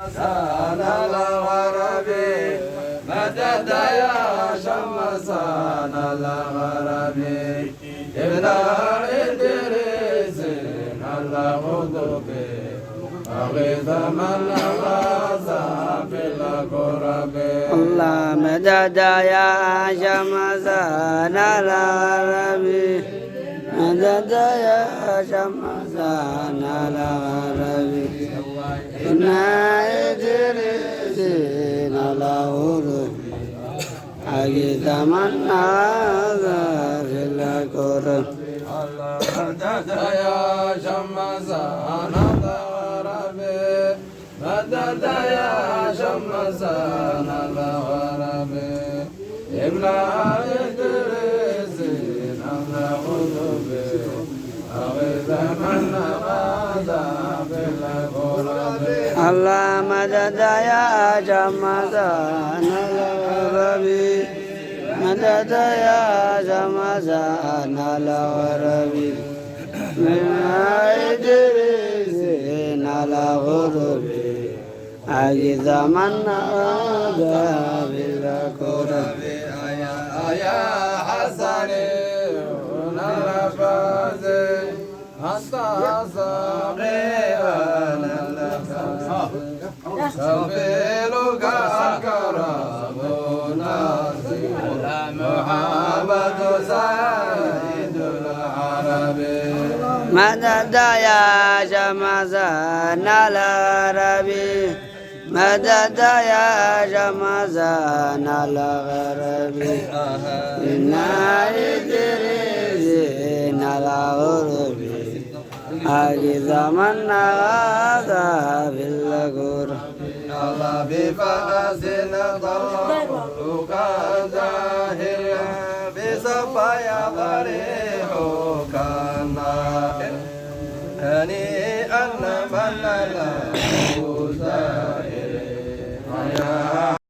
سانا الغربي مدد يا شمسانا الغربي ابن إدريس الغدوبي أغيث من غاز في الكرب الله مدد يا شمسانا الغربي مدد يا شمسانا الغربي إن إدريس الغدوبي أغيث من غاز في الكرب مدد يا شمسانا الغربي مدد يا شمسانا الغربي ابن إدريس الغدوبي أغيث من غاز في الكرب الله مدد يا شمسانا الغربي مدد يا شمسانا الغربي من إدريس الغدوبي أغيث من غاز في الكرب يا حسن العباس حتى صغيرا سبيلك أكرم ناصر محمد سيد العرب مدد يا شمسانا الغربي مدد يا شمسانا الغربي إن إدريس الغدوبي أغيث من غاز في الكرب الله بفأس ضربك زاهر بصفايا ضريحك الناهر هنيئا من لا